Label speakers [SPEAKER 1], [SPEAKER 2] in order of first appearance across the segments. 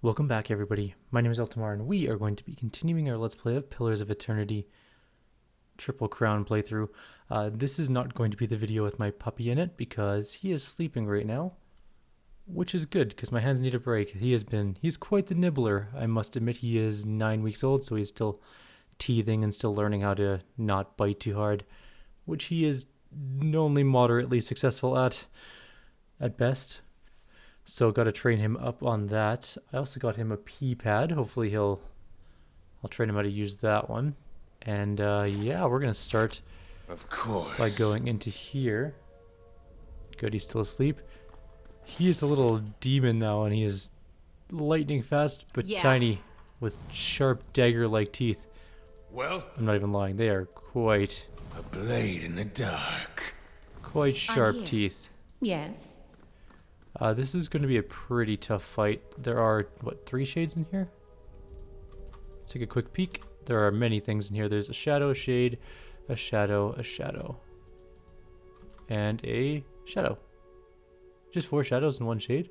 [SPEAKER 1] Welcome back, everybody. My name is Eltimar, and we are going to be continuing our Let's Play of Pillars of Eternity Triple Crown playthrough. This is not going to be the video with my puppy in it, because he is sleeping right now, which is good, because my hands need a break. He's quite the nibbler. I must admit, he is 9 weeks old, so he's still teething and still learning how to not bite too hard, which he is only moderately successful at best. So got to train him up on that. I also got him a pee pad. Hopefully I'll train him how to use that one. And yeah, we're gonna start
[SPEAKER 2] of course
[SPEAKER 1] by going into here. Good, he's still asleep. He is a little demon now, and he is lightning fast but tiny, with sharp dagger-like teeth.
[SPEAKER 2] Well,
[SPEAKER 1] I'm not even lying. They are quite
[SPEAKER 2] a blade in the dark.
[SPEAKER 1] Quite sharp teeth.
[SPEAKER 3] Yes.
[SPEAKER 1] This is going to be a pretty tough fight. There are, what, 3 shades in here? Let's take a quick peek. There are many things in here. There's a shadow, a shade, a shadow, a shadow, and a shadow. Just 4 shadows and 1 shade?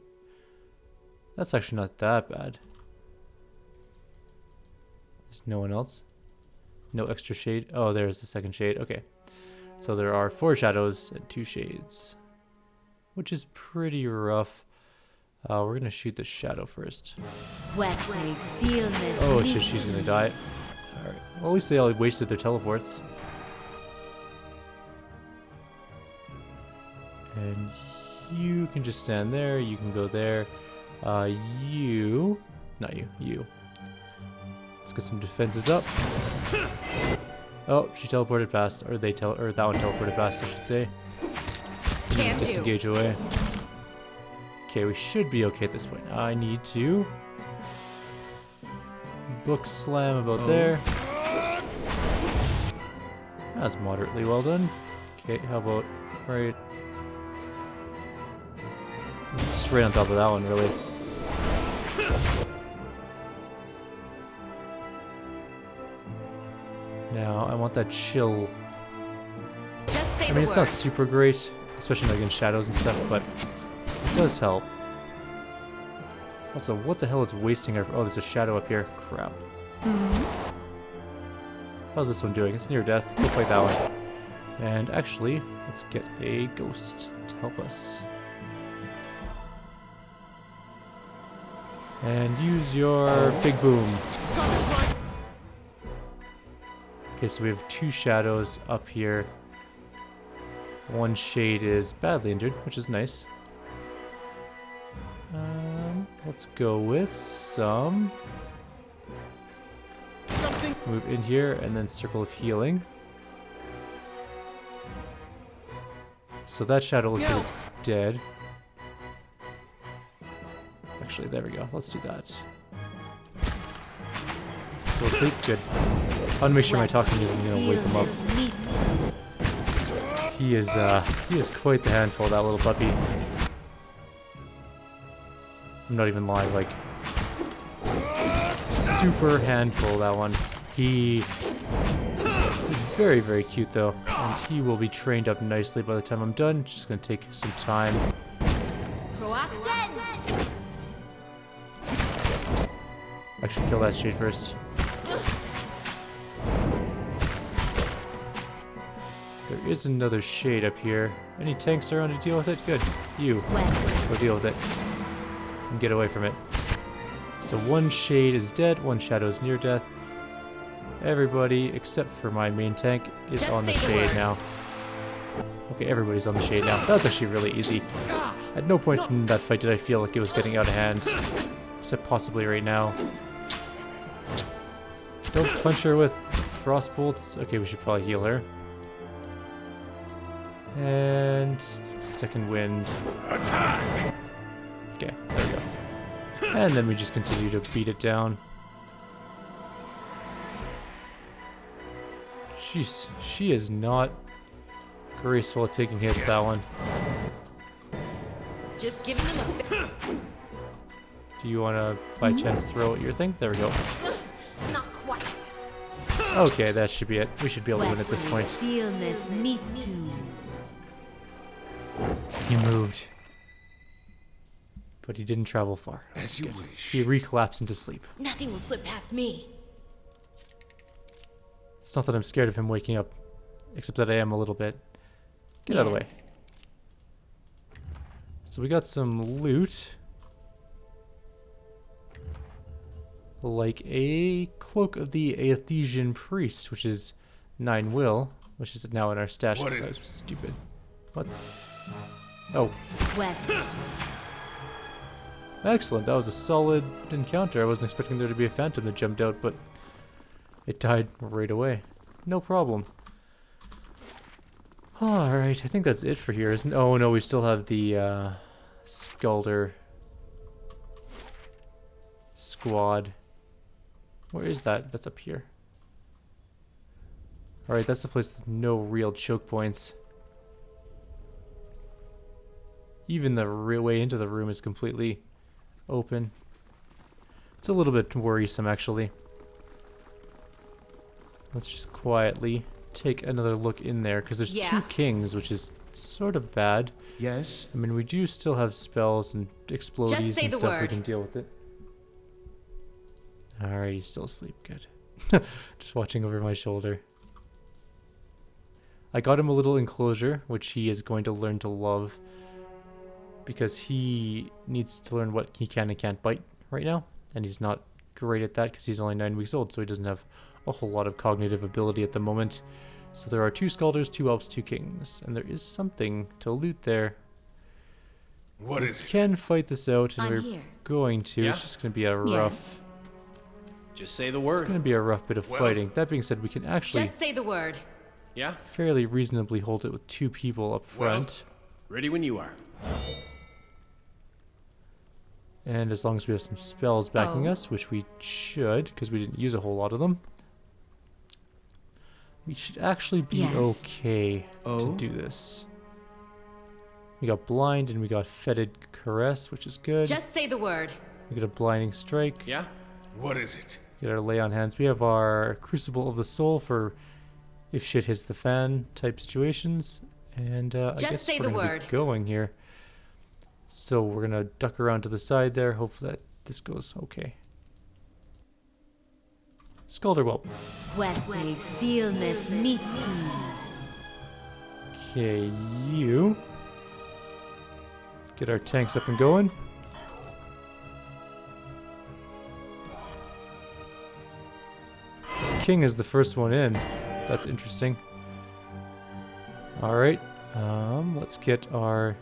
[SPEAKER 1] That's actually not that bad. There's no one else? No extra shade? Oh, there's the second shade. Okay. So there are 4 shadows and 2 shades, which is pretty rough. We're gonna shoot the shadow first. Oh shit, she's gonna die. Alright, well, at least they all wasted their teleports. And you can just stand there, you can go there. Not you. Let's get some defenses up. Oh, she teleported past, or that one teleported past, I should say. Disengage away. Okay, we should be okay at this point. I need to book slam about there. That's moderately well done. Okay, how about right? Just right on top of that one, really. Now I want that chill. I mean, it's not super great, especially not against shadows and stuff, but it does help. Also, what the hell is wasting our... Oh, there's a shadow up here. Crap. How's this one doing? It's near death. Go fight that one. And actually, let's get a ghost to help us. And use your big boom. Okay, so we have 2 shadows up here. 1 shade is badly injured, which is nice. Let's go with some... Move in here, and then circle of healing. So that shadow looks like it's dead. Actually, there we go. Let's do that. Still asleep? Good. I want to make sure my talking isn't going to wake him up. He is quite the handful, that little puppy. I'm not even lying, like, super handful, that one. He is very, very cute, though, and he will be trained up nicely by the time I'm done. Just gonna take some time. Actually, kill that shade first. There is another shade up here. Any tanks around to deal with it? Good. You. Go deal with it. And get away from it. So 1 shade is dead, 1 shadow is near death. Everybody, except for my main tank, is on the shade now. Okay, everybody's on the shade now. That was actually really easy. At no point in that fight did I feel like it was getting out of hand. Except possibly right now. Don't punch her with frost bolts. Okay, we should probably heal her. And second wind. Attack! Okay, there we go. And then we just continue to beat it down. Jeez, she is not graceful at taking hits, that one.
[SPEAKER 3] Just giving him a...
[SPEAKER 1] Do you want to, by chance, throw at your thing? There we go.
[SPEAKER 3] Not quite.
[SPEAKER 1] Okay, that should be it. We should be able to win at this point. He moved. but he didn't travel far.
[SPEAKER 2] As you
[SPEAKER 1] Good.
[SPEAKER 2] wish.
[SPEAKER 1] He re-collapsed into sleep.
[SPEAKER 3] Nothing will slip past me.
[SPEAKER 1] It's not that I'm scared of him waking up, except that I am a little bit. Get out of the way. So we got some loot. Like a cloak of the Aesian priest, which is 9 will, which is now in our stash
[SPEAKER 2] What
[SPEAKER 1] because
[SPEAKER 2] is
[SPEAKER 1] I was stupid. What? Oh,
[SPEAKER 3] Wet.
[SPEAKER 1] excellent. That was a solid encounter. I wasn't expecting there to be a phantom that jumped out, but it died right away. No problem. Alright, I think that's it for here, isn't it? Oh no, we still have the scolder squad. Where is that? That's up here. Alright, that's the place with no real choke points. Even the way into the room is completely open. It's a little bit worrisome, actually. Let's just quietly take another look in there, because there's 2 kings, which is sort of bad.
[SPEAKER 4] Yes?
[SPEAKER 1] I mean, we do still have spells and explodies
[SPEAKER 3] say
[SPEAKER 1] and
[SPEAKER 3] the
[SPEAKER 1] stuff. We
[SPEAKER 3] word.
[SPEAKER 1] can deal with it. Alright, he's still asleep. Good. Just watching over my shoulder. I got him a little enclosure, which he is going to learn to love. Because he needs to learn what he can and can't bite right now. And he's not great at that because he's only 9 weeks old, so he doesn't have a whole lot of cognitive ability at the moment. So there are 2 scalders, 2 elves, 2 kings. And there is something to loot there.
[SPEAKER 2] What is
[SPEAKER 1] We
[SPEAKER 2] it?
[SPEAKER 1] can fight this out, and
[SPEAKER 3] I'm
[SPEAKER 1] we're
[SPEAKER 3] here.
[SPEAKER 1] going to.
[SPEAKER 4] Yeah?
[SPEAKER 1] It's just going to be a rough...
[SPEAKER 4] Just say the
[SPEAKER 1] It's
[SPEAKER 4] word.
[SPEAKER 1] going to be a rough bit of
[SPEAKER 2] Well-
[SPEAKER 1] fighting. That being said, we can actually
[SPEAKER 3] Just say the word.
[SPEAKER 4] Yeah?
[SPEAKER 1] fairly reasonably hold it with 2 people up front.
[SPEAKER 4] Ready when you are.
[SPEAKER 1] And as long as we have some spells backing
[SPEAKER 3] Oh.
[SPEAKER 1] us, which we should, because we didn't use a whole lot of them, we should actually be
[SPEAKER 3] Yes.
[SPEAKER 1] okay
[SPEAKER 4] Oh?
[SPEAKER 1] to do this. We got blind and we got fetid caress, which is good.
[SPEAKER 3] Just say the word.
[SPEAKER 1] We got a blinding strike.
[SPEAKER 4] Yeah?
[SPEAKER 2] What is it?
[SPEAKER 1] Get our lay on hands. We have our crucible of the soul for if shit hits the fan type situations. And I
[SPEAKER 3] Just
[SPEAKER 1] guess
[SPEAKER 3] say
[SPEAKER 1] we're
[SPEAKER 3] the
[SPEAKER 1] gonna
[SPEAKER 3] word.
[SPEAKER 1] be going here. So we're gonna duck around to the side there. Hopefully that this goes okay. Scolder whelp.
[SPEAKER 3] Queque silmes mitu.
[SPEAKER 1] Okay, you get our tanks up and going. King is the first one in. That's interesting. All right, let's get our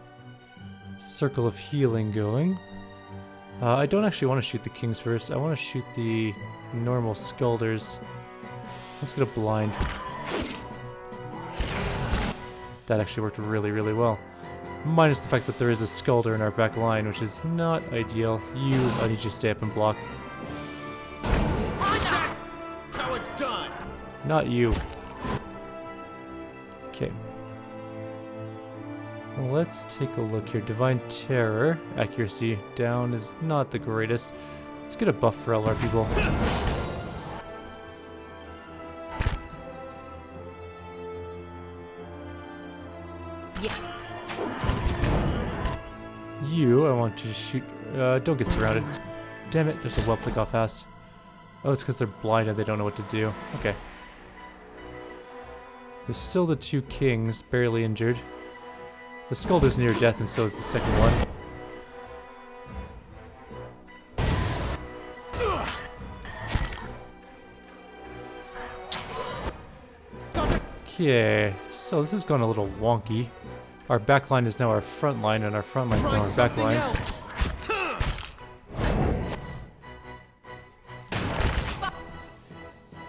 [SPEAKER 1] circle of healing going. I don't actually want to shoot the kings first. I want to shoot the normal scolders. Let's get a blind. That actually worked really, really well. Minus the fact that there is a scolder in our back line, which is not ideal. I need you to stay up and block.
[SPEAKER 4] That's how it's done.
[SPEAKER 1] Not you. Okay. Well, let's take a look here. Divine Terror. Accuracy down is not the greatest. Let's get a buff for all our people.
[SPEAKER 3] Yeah.
[SPEAKER 1] You, I want to shoot. Don't get surrounded. Damn it, there's a whelp that got past. Oh, it's because they're blind and they don't know what to do. Okay. There's still the 2 kings, barely injured. The Scolder's near death, and so is the second one. Okay, so this has gone a little wonky. Our back line is now our front line, and our front line's now our back line.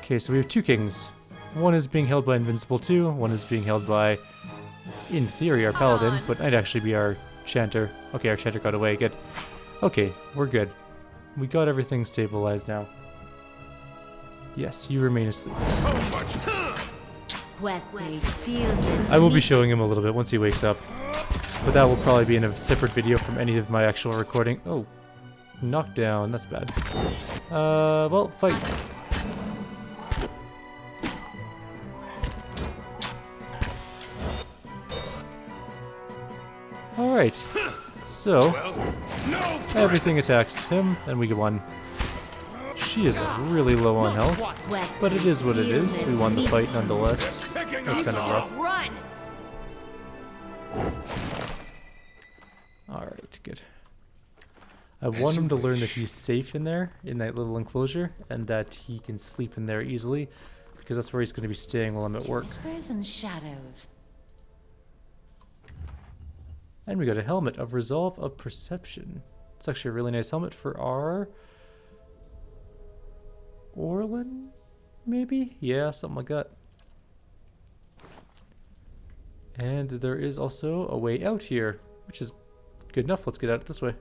[SPEAKER 1] Okay, so we have 2 kings. One is being held by Invincible 2, one is being held by, in theory, our paladin,
[SPEAKER 3] on.
[SPEAKER 1] but might actually be our chanter. Okay, our chanter got away, good. Okay, we're good. We got everything stabilized now. Yes, you remain asleep.
[SPEAKER 3] Queque silmes
[SPEAKER 1] I will be showing him a little bit once he wakes up. But that will probably be in a separate video from any of my actual recording. Oh, knockdown, that's bad. Well, fight. Alright, so
[SPEAKER 2] Well,
[SPEAKER 1] Everything attacks him, and we won. She is really low on health, but it is what it is. We won the fight nonetheless. That's kind of rough.
[SPEAKER 3] Run!
[SPEAKER 1] Alright, good. I want him to learn that he's safe in there, in that little enclosure, and that he can sleep in there easily, because that's where he's going to be staying while I'm at work.
[SPEAKER 3] Whispers and shadows.
[SPEAKER 1] And we got a helmet of Resolve of Perception. It's actually a really nice helmet for our Orlin, maybe? Yeah, something like that. And there is also a way out here, which is good enough. Let's get out this way.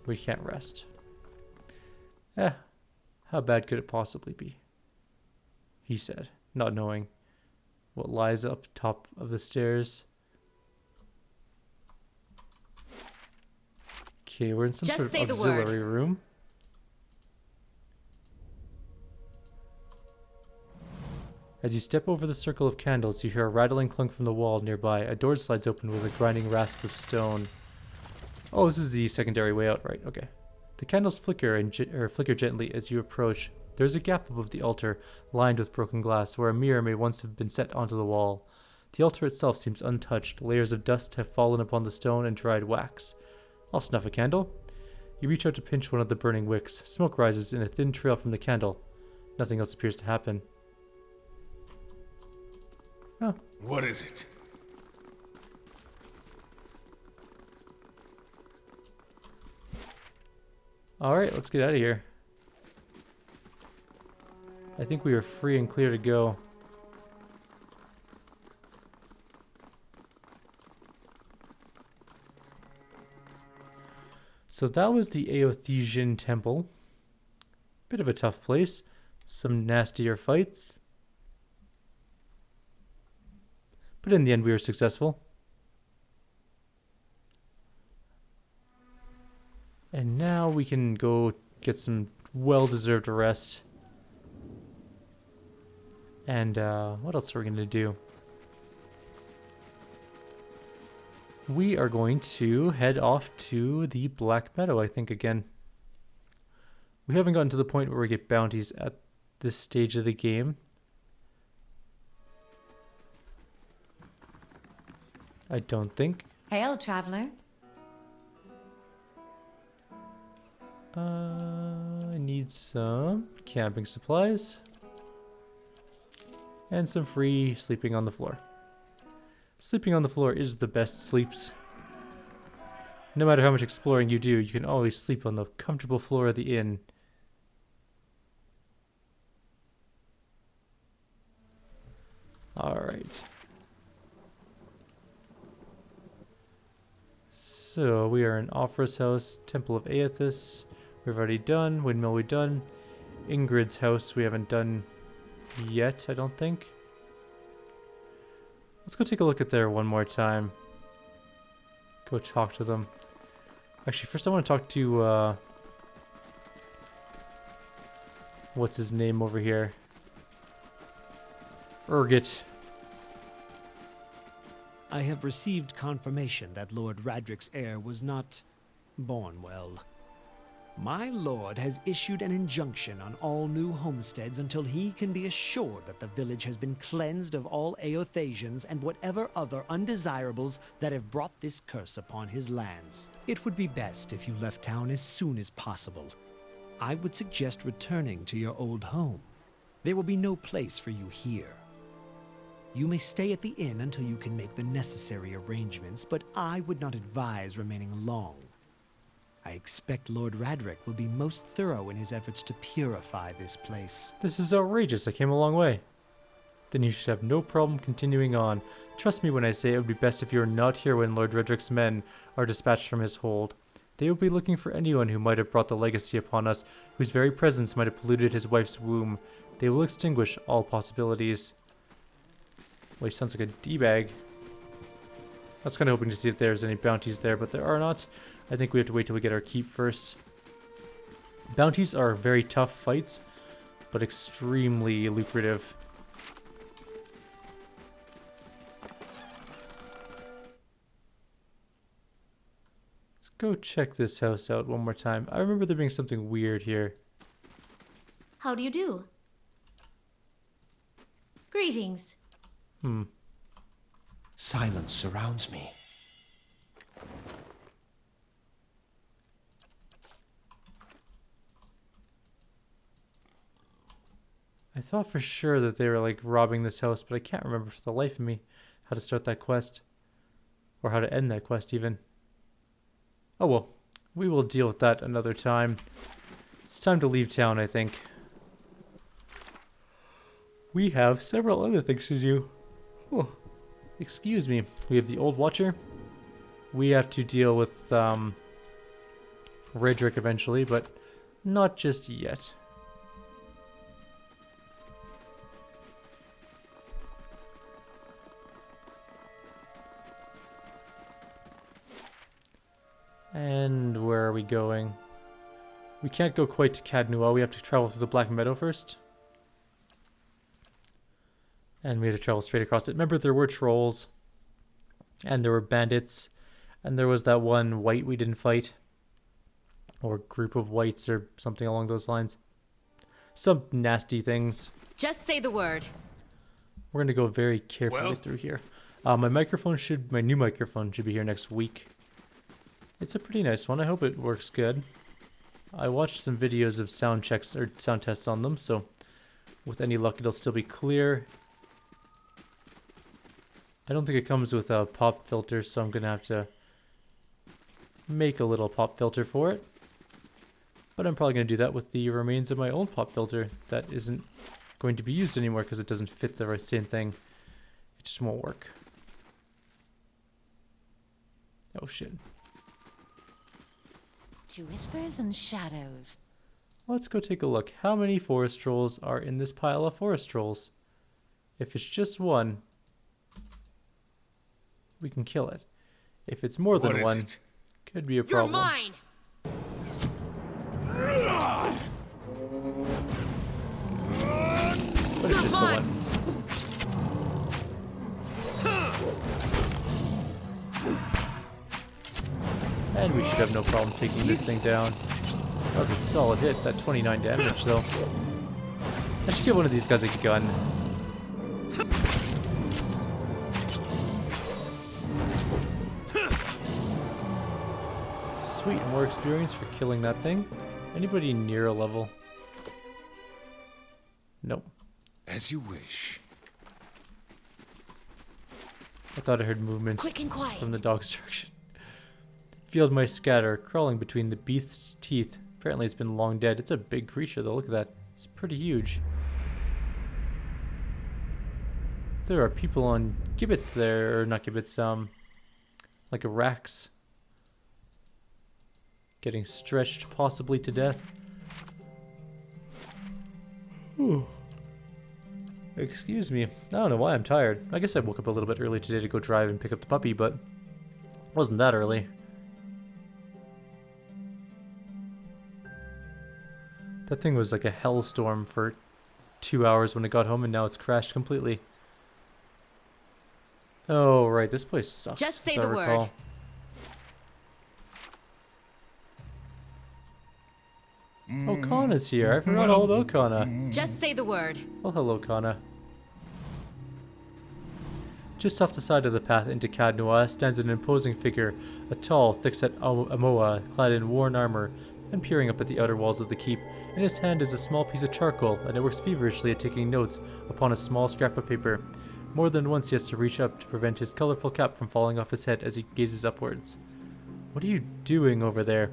[SPEAKER 1] We can't rest. How bad could it possibly be? He said, not knowing what lies up top of the stairs. Okay, we're in some sort of auxiliary room. As you step over the circle of candles, you hear a rattling clunk from the wall nearby. A door slides open with a grinding rasp of stone. Oh, this is the secondary way out, right? Okay. The candles flicker and flicker gently as you approach. There is a gap above the altar, lined with broken glass, where a mirror may once have been set onto the wall. The altar itself seems untouched. Layers of dust have fallen upon the stone and dried wax. I'll snuff a candle. You reach out to pinch one of the burning wicks. Smoke rises in a thin trail from the candle. Nothing else appears to happen. Oh.
[SPEAKER 2] What is it?
[SPEAKER 1] Alright, let's get out of here. I think we are free and clear to go. So that was the Aesian temple. Bit of a tough place. Some nastier fights. But in the end we were successful. And now we can go get some well-deserved rest. And what else are we going to do? We are going to head off to the Black Meadow, I think, again. We haven't gotten to the point where we get bounties at this stage of the game. I don't think.
[SPEAKER 3] Hail, traveler.
[SPEAKER 1] I need some camping supplies. And some free sleeping on the floor. Sleeping on the floor is the best sleeps. No matter how much exploring you do, you can always sleep on the comfortable floor of the inn. Alright. So we are in Offra's house, Temple of Aethys, we've already done, Windmill we've done, Ingrid's house we haven't done yet, I don't think. Let's go take a look at there one more time. Go talk to them. Actually, first I want to talk to, what's his name over here? Urgit.
[SPEAKER 5] I have received confirmation that Lord Radric's heir was not born well. My lord has issued an injunction on all new homesteads until he can be assured that the village has been cleansed of all Aethasians and whatever other undesirables that have brought this curse upon his lands. It would be best if you left town as soon as possible. I would suggest returning to your old home. There will be no place for you here. You may stay at the inn until you can make the necessary arrangements, but I would not advise remaining long. I expect Lord Radric will be most thorough in his efforts to purify this place.
[SPEAKER 1] This is outrageous. I came a long way. Then you should have no problem continuing on. Trust me when I say it would be best if you are not here when Lord Radric's men are dispatched from his hold. They will be looking for anyone who might have brought the legacy upon us, whose very presence might have polluted his wife's womb. They will extinguish all possibilities. Well, he sounds like a D-bag. I was kind of hoping to see if there's any bounties there, but there are not. I think we have to wait till we get our keep first. Bounties are very tough fights, but extremely lucrative. go check this house out one more time. I remember there being something weird here.
[SPEAKER 6] How do you do? Greetings.
[SPEAKER 2] Silence surrounds me.
[SPEAKER 1] I thought for sure that they were like robbing this house, but I can't remember for the life of me how to start that quest. Or how to end that quest even. Oh well, we will deal with that another time. It's time to leave town, I think. We have several other things to do. Oh, excuse me. We have the Old Watcher. We have to deal with Redrick eventually, but not just yet. And where are we going? We can't go quite to Kadua. We have to travel through the Black Meadow first. And we had to travel straight across it. Remember, there were trolls. And there were bandits. And there was that one white we didn't fight. Or group of whites or something along those lines. Some nasty things.
[SPEAKER 3] Just say the word.
[SPEAKER 1] We're going to go very carefully
[SPEAKER 2] Well?
[SPEAKER 1] through here. My new microphone should be here next week. It's a pretty nice one. I hope it works good. I watched some videos of sound checks or sound tests on them, so with any luck it'll still be clear. I don't think it comes with a pop filter, so I'm gonna have to make a little pop filter for it. But I'm probably gonna do that with the remains of my old pop filter that isn't going to be used anymore because it doesn't fit the same thing. It just won't work. Oh shit.
[SPEAKER 3] To whispers and shadows.
[SPEAKER 1] Let's go take a look. How many forest trolls are in this pile of forest trolls? If it's just one, we can kill it. If it's more than one, could be a problem.
[SPEAKER 3] You're mine!
[SPEAKER 1] But it's just the one. And we should have no problem taking this thing down. That was a solid hit, that 29 damage though. I should give one of these guys a gun. Sweet, more experience for killing that thing. Anybody near a level? Nope.
[SPEAKER 2] As you wish.
[SPEAKER 1] I thought I heard movement
[SPEAKER 3] Quick and quiet.
[SPEAKER 1] from the dog's direction. Field mice scatter, crawling between the beast's teeth. Apparently it's been long dead. It's a big creature though, look at that. It's pretty huge. There are people on gibbets there, or not gibbets, like racks. Getting stretched possibly to death. Whew. Excuse me. I don't know why I'm tired. I guess I woke up a little bit early today to go drive and pick up the puppy, but it wasn't that early. That thing was like a hellstorm for 2 hours when it got home, and now it's crashed completely. Oh, right. This place sucks.
[SPEAKER 3] Just say
[SPEAKER 1] as I
[SPEAKER 3] the word.
[SPEAKER 1] recall. Oh, Kana's here. I forgot all about Kana.
[SPEAKER 3] Just say the word.
[SPEAKER 1] Well, hello, Kana. Just off the side of the path into Kadua stands an imposing figure, a tall, thick-set Amoa, clad in worn armor, and peering up at the outer walls of the keep. In his hand is a small piece of charcoal, and it works feverishly at taking notes upon a small scrap of paper. More than once he has to reach up to prevent his colorful cap from falling off his head as he gazes upwards. What are you doing over there?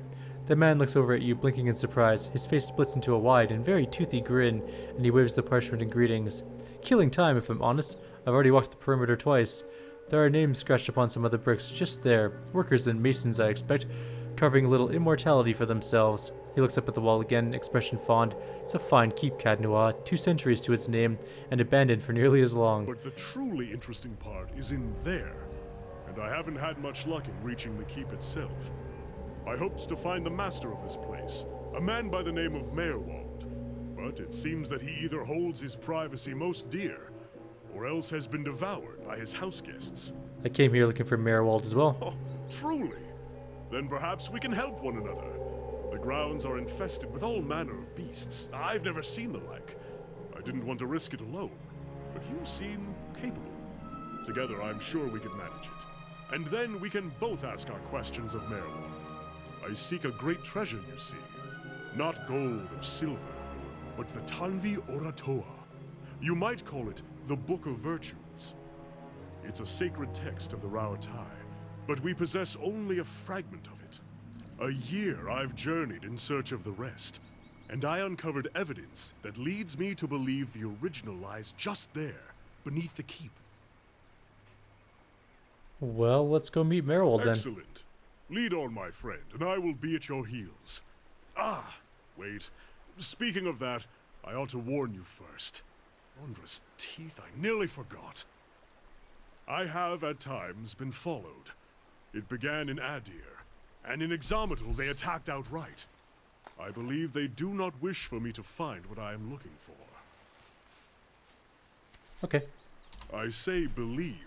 [SPEAKER 1] The man looks over at you, blinking in surprise. His face splits into a wide and very toothy grin, and he waves the parchment in greetings. Killing time, if I'm honest. I've already walked the perimeter twice. There are names scratched upon some of the bricks just there. Workers and masons, I expect, carving a little immortality for themselves. He looks up at the wall again, expression fond. It's a fine keep, Kadua, 2 centuries to its name, and abandoned for nearly as long.
[SPEAKER 7] But the truly interesting part is in there, and I haven't had much luck in reaching the keep itself. I hoped to find the master of this place, a man by the name of Merwald, but it seems that he either holds his privacy most dear, or else has been devoured by his house guests.
[SPEAKER 1] I came here looking for Merwald as well.
[SPEAKER 7] Oh, truly? Then perhaps we can help one another. The grounds are infested with all manner of beasts. I've never seen the like. I didn't want to risk it alone, but you seem capable. Together, I'm sure we could manage it. And then we can both ask our questions of Merwald. I seek a great treasure, you see. Not gold or silver, but the Tanvi Oratoa. You might call it the Book of Virtues. It's a sacred text of the Rauatai, but we possess only a fragment of it. A year I've journeyed in search of the rest, and I uncovered evidence that leads me to believe the original lies just there, beneath the keep.
[SPEAKER 1] Well, let's go meet Merwald then.
[SPEAKER 7] Excellent. Lead on, my friend, and I will be at your heels. Ah, wait. Speaking of that, I ought to warn you first. Wondrous teeth, I nearly forgot. I have, at times, been followed. It began in Adir, and in Exometal they attacked outright. I believe they do not wish for me to find what I am looking for.
[SPEAKER 1] Okay.
[SPEAKER 7] I say believe,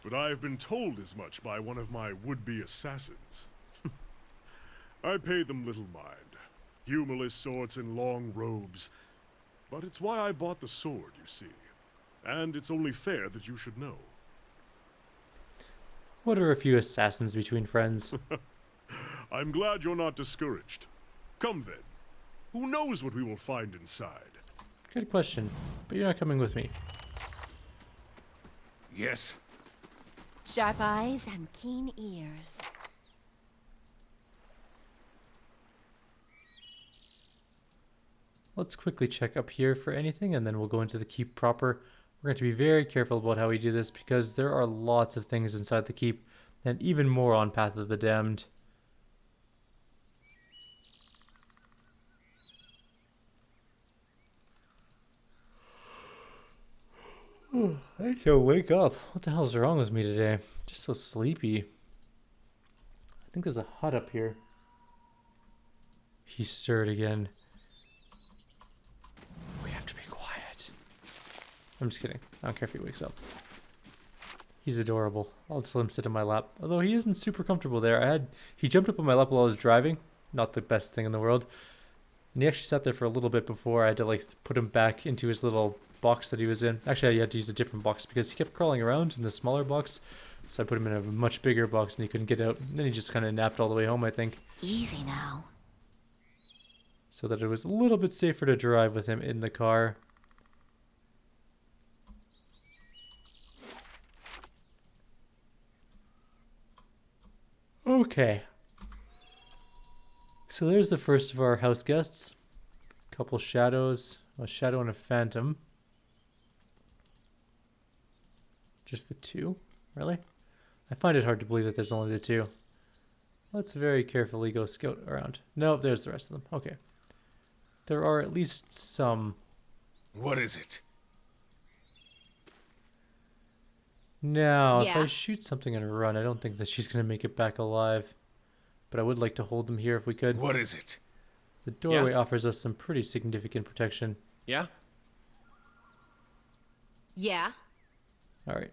[SPEAKER 7] but I have been told as much by one of my would-be assassins. I pay them little mind. Humorless sorts in long robes. But it's why I bought the sword, you see. And it's only fair that you should know.
[SPEAKER 1] What are a few assassins between friends?
[SPEAKER 7] I'm glad you're not discouraged. Come then. Who knows what we will find inside?
[SPEAKER 1] Good question, but you're not coming with me.
[SPEAKER 2] Yes.
[SPEAKER 3] Sharp eyes and keen ears.
[SPEAKER 1] Let's quickly check up here for anything, and then we'll go into the keep proper. We're going to be very careful about how we do this, because there are lots of things inside the keep, and even more on Path of the Damned. I can't wake up. What the hell's wrong with me today? Just so sleepy. I think there's a hut up here. He stirred again. We have to be quiet. I'm just kidding. I don't care if he wakes up. He's adorable. I'll just let him sit in my lap. Although he isn't super comfortable there. He jumped up on my lap while I was driving. Not the best thing in the world. And he actually sat there for a little bit before I had to like put him back into his little box that he was in. Actually, I had to use a different box because he kept crawling around in the smaller box. So I put him in a much bigger box and he couldn't get out. And then he just kind of napped all the way home, I think.
[SPEAKER 3] Easy now.
[SPEAKER 1] So that it was a little bit safer to drive with him in the car. Okay. So there's the first of our house guests. Couple shadows. A shadow and a phantom. Just the two? Really? I find it hard to believe that there's only the two. Let's very carefully go scout around. Nope, there's the rest of them. Okay. There are at least some.
[SPEAKER 2] What is it?
[SPEAKER 1] Now, if I
[SPEAKER 3] Yeah.
[SPEAKER 1] shoot something and run, I don't think that she's going to make it back alive. But I would like to hold them here if we could.
[SPEAKER 2] What is it?
[SPEAKER 1] The doorway offers us some pretty significant protection.
[SPEAKER 4] Yeah?
[SPEAKER 3] Yeah?
[SPEAKER 1] Alright.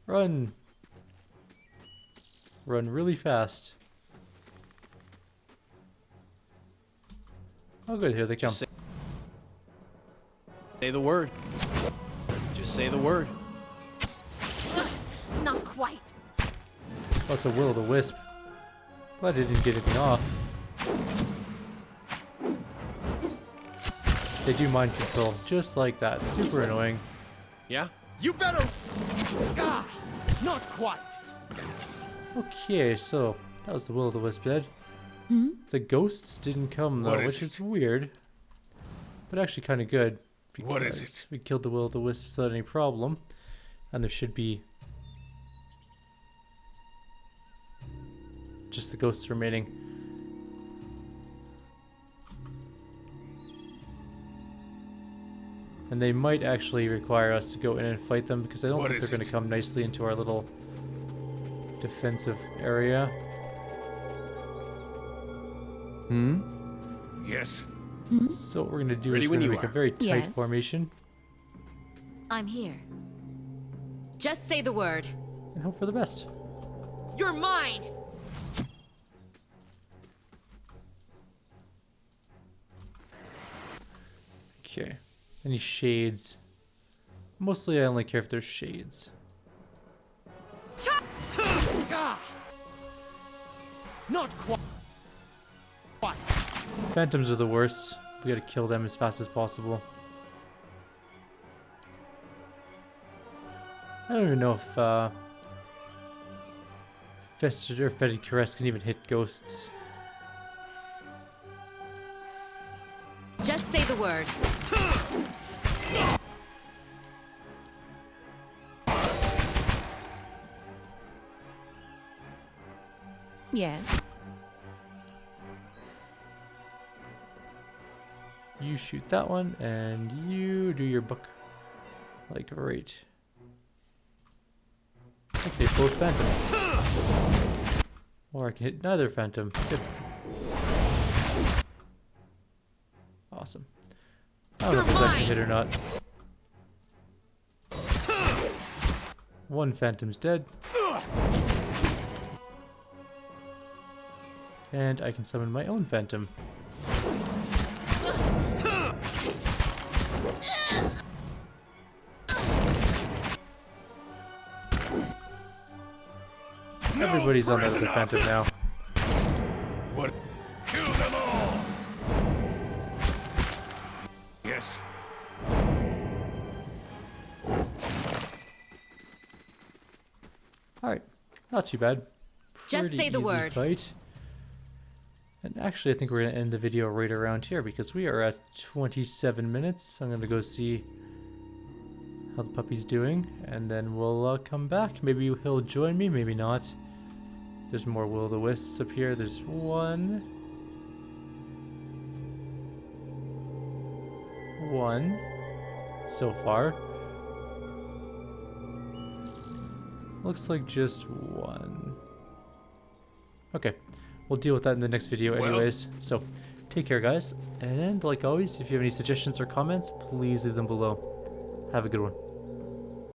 [SPEAKER 1] Run! Run really fast. Oh good, here they come.
[SPEAKER 4] Say the word. Just say the word.
[SPEAKER 3] Not quite.
[SPEAKER 1] Oh, it's a will-o'-the-wisp. Glad I didn't get anything off. They do mind control, just like that. Super annoying.
[SPEAKER 4] Yeah?
[SPEAKER 5] You better. Ah, not quite.
[SPEAKER 1] Okay, so that was the will-o'-the-wisp dead. The ghosts didn't come though,
[SPEAKER 2] What is
[SPEAKER 1] which is
[SPEAKER 2] it?
[SPEAKER 1] weird. But actually kind of good. Because
[SPEAKER 2] What is it?
[SPEAKER 1] we killed the will-o'-the-wisps without any problem. And there should be just the ghosts remaining. And they might actually require us to go in and fight them, because I don't
[SPEAKER 2] What
[SPEAKER 1] think
[SPEAKER 2] is
[SPEAKER 1] they're going to
[SPEAKER 2] it?
[SPEAKER 1] come nicely into our little defensive area.
[SPEAKER 2] Yes.
[SPEAKER 1] So what we're going to do
[SPEAKER 4] Ready
[SPEAKER 1] is we're
[SPEAKER 4] when
[SPEAKER 1] going to
[SPEAKER 4] you
[SPEAKER 1] make a
[SPEAKER 4] are.
[SPEAKER 1] very tight
[SPEAKER 3] Yes.
[SPEAKER 1] formation.
[SPEAKER 3] I'm here. Just say the word.
[SPEAKER 1] and hope for the best.
[SPEAKER 3] You're mine!
[SPEAKER 1] Okay. Any shades? Mostly I only care if there's shades.
[SPEAKER 4] Not quite.
[SPEAKER 1] Phantoms are the worst. We gotta kill them as fast as possible. I don't even know if Fested or Fetid Caress can even hit ghosts.
[SPEAKER 3] Just say the word. Yes.
[SPEAKER 1] You shoot that one, and you do your book. Like, right. Okay, both phantoms. Or I can hit neither phantom. Good. Awesome. I don't know if this actually hit or not. One phantom's dead. And I can summon my own phantom. Everybody's on that other phantom now.
[SPEAKER 2] What? Kill them all! Yes.
[SPEAKER 1] Alright, not too bad.
[SPEAKER 3] Just
[SPEAKER 1] Pretty
[SPEAKER 3] say the
[SPEAKER 1] easy
[SPEAKER 3] word.
[SPEAKER 1] Fight. And actually, I think we're going to end the video right around here because we are at 27 minutes. I'm going to go see how the puppy's doing, and then we'll come back. Maybe he'll join me, maybe not. There's more will-o'-the-wisps up here. There's one. One so far. Looks like just one. Okay, we'll deal with that in the next video anyways. So, take care guys, and like always, if you have any suggestions or comments, please leave them below. Have a good one.